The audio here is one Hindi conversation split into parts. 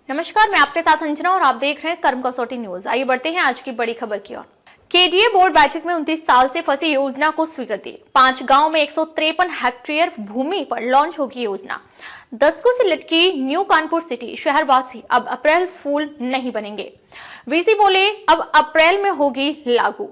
नमस्कार, मैं आपके साथ अंजना और आप देख रहे हैं कर्म कसौटी न्यूज। आइए बढ़ते हैं आज की बड़ी खबर की ओर। केडीए बोर्ड बैठक में 29 साल से फंसी योजना को स्वीकृति। 5 गांव में 153 हेक्टेयर भूमि पर लॉन्च होगी योजना। दशकों से लटकी न्यू कानपुर सिटी शहरवासी अब अप्रैल फूल नहीं बनेंगे। वीसी बोले अब अप्रैल में होगी लागू।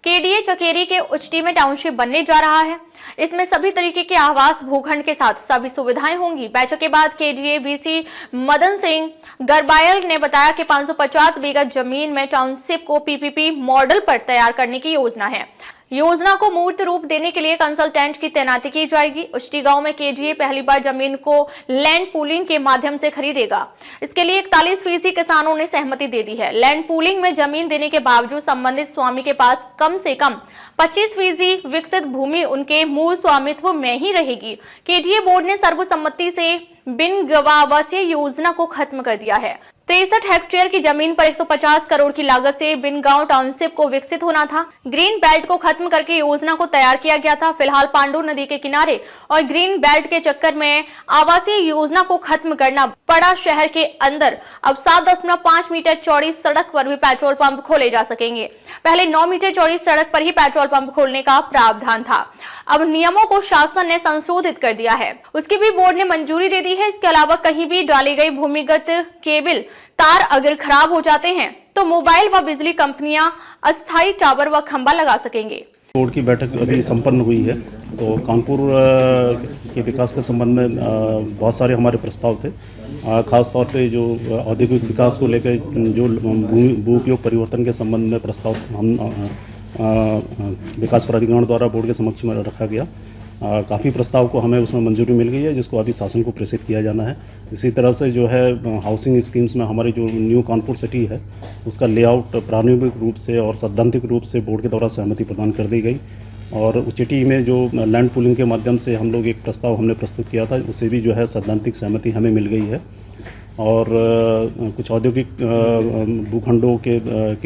केडीए चकेरी के उचटी में टाउनशिप बनने जा रहा है। इसमें सभी तरीके के आवास भूखंड के साथ सभी सुविधाएं होंगी। बैठक के बाद केडीए वीसी मदन सिंह गरबायल ने बताया कि 550 बीघा जमीन में टाउनशिप को पीपीपी मॉडल पर तैयार करने की योजना है। योजना को मूर्त रूप देने के लिए कंसल्टेंट की तैनाती की जाएगी। उचटी गांव में केडीए पहली बार जमीन को लैंड पूलिंग के माध्यम से खरीदेगा। इसके लिए 41% किसानों ने सहमति दे दी है। लैंड पूलिंग में जमीन देने के बावजूद संबंधित स्वामी के पास कम से कम 25% विकसित भूमि उनके मूल स्वामित्व में ही रहेगी। केडीए बोर्ड ने सर्वसम्मति से बिन गवावासीय योजना को खत्म कर दिया है। 63 हेक्टेयर की जमीन पर 150 करोड़ की लागत से बिनगांव टाउनशिप को विकसित होना था। ग्रीन बेल्ट को खत्म करके योजना को तैयार किया गया था। फिलहाल पांडु नदी के किनारे और ग्रीन बेल्ट के चक्कर में आवासीय योजना को खत्म करना पड़ा। शहर के अंदर अब 7.5 मीटर चौड़ी सड़क पर भी पेट्रोल पंप खोले जा सकेंगे। पहले 9 मीटर चौड़ी सड़क पर ही पेट्रोल पंप खोलने का प्रावधान था। अब नियमों को शासन ने संशोधित कर दिया है। उसकी भी बोर्ड ने मंजूरी दे दी है। इसके अलावा कहीं भी डाली गई भूमिगत केबल तार अगर खराब हो जाते हैं तो मोबाइल व बिजली कंपनियां अस्थायी टावर व खंबा लगा सकेंगे। बोर्ड की बैठक अभी संपन्न हुई है, तो कानपुर के विकास के संबंध में बहुत सारे हमारे प्रस्ताव थे। खास तौर पे जो औद्योगिक विकास को लेकर जो भू उपयोग परिवर्तन के संबंध में प्रस्ताव हम विकास प्राधिकरण द्वारा बोर्ड के समक्ष में रखा गया। काफ़ी प्रस्ताव को हमें उसमें मंजूरी मिल गई है, जिसको अभी शासन को प्रेषित किया जाना है। इसी तरह से जो है हाउसिंग स्कीम्स में हमारी जो न्यू कानपुर सिटी है उसका लेआउट प्रारंभिक रूप से और सैद्धांतिक रूप से बोर्ड के द्वारा सहमति प्रदान कर दी गई। और उचटी में जो लैंड पूलिंग के माध्यम से हम लोग एक प्रस्ताव हमने प्रस्तुत किया था, उसे भी जो है सैद्धांतिक सहमति हमें मिल गई है। और कुछ औद्योगिक भूखंडों के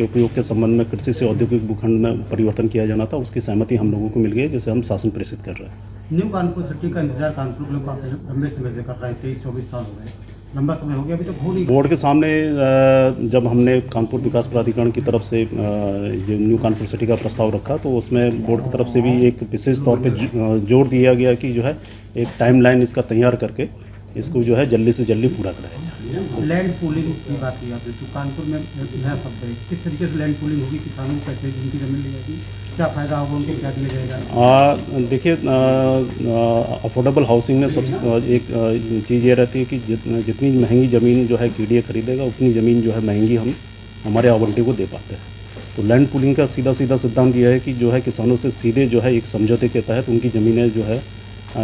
उपयोग के संबंध में कृषि से औद्योगिक भूखंड में परिवर्तन किया जाना था, उसकी सहमति हम लोगों को मिल गई है, जिसे हम शासन प्रेषित कर रहे हैं। न्यू कानपुर सिटी का इंतजार कानपुर के लोग काफ़ी लंबे समय से कर रहे हैं। 23-24 साल हो गए, लंबा समय हो गया, अभी तो हो नहीं। बोर्ड के सामने जब हमने कानपुर विकास प्राधिकरण की तरफ से जो न्यू कानपुर सिटी का प्रस्ताव रखा, तो उसमें बोर्ड की तरफ से भी एक विशेष तौर पे जोर दिया गया कि जो है एक टाइमलाइन इसका तैयार करके इसको जो है जल्दी से जल्दी पूरा कराएं। लैंड पूलिंग की बात की आपने, तो कानपुर में नया शब्द है, किस तरीके से लैंड पूलिंग होगी? किसानों को कैसे जिनकी जमीन ली जाएगी, क्या फ़ायदा होगा, उनको क्या दिया जाएगा? देखिए, अफोर्डेबल हाउसिंग में सब एक चीज़ ये रहती है कि जितनी महंगी ज़मीन जो है केडीए खरीदेगा, उतनी ज़मीन जो है महंगी हम हमारे आवंटी को दे पाते हैं। तो लैंड पूलिंग का सीधा सिद्धांत यह है कि जो है किसानों से सीधे जो है एक समझौते के तहत उनकी ज़मीनें जो है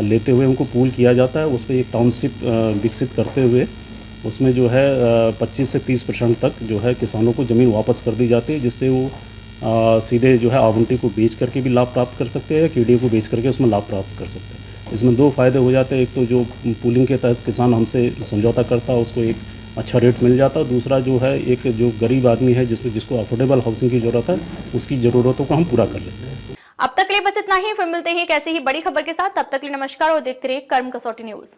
लेते हुए उनको पूल किया जाता है। उस पर एक टाउनशिप विकसित करते हुए उसमें जो है 25 से 30% तक जो है किसानों को ज़मीन वापस कर दी जाती है, जिससे वो सीधे जो है आवंटी को बेच करके भी लाभ प्राप्त कर सकते हैं या केडीए को बेच करके उसमें लाभ प्राप्त कर सकते हैं। इसमें 2 फ़ायदे हो जाते हैं। एक तो जो पूलिंग के तहत किसान हमसे समझौता करता है उसको एक अच्छा रेट मिल जाता है। दूसरा जो है एक जो गरीब आदमी है जिसको अफोर्डेबल हाउसिंग की ज़रूरत है, उसकी ज़रूरतों को हम पूरा कर लेते हैं। अब तक के लिए बस इतना ही। फिर मिलते हैं एक ऐसी ही बड़ी खबर के साथ। तब तक के लिए नमस्कार और देखते रहिए कर्म कसौटी न्यूज।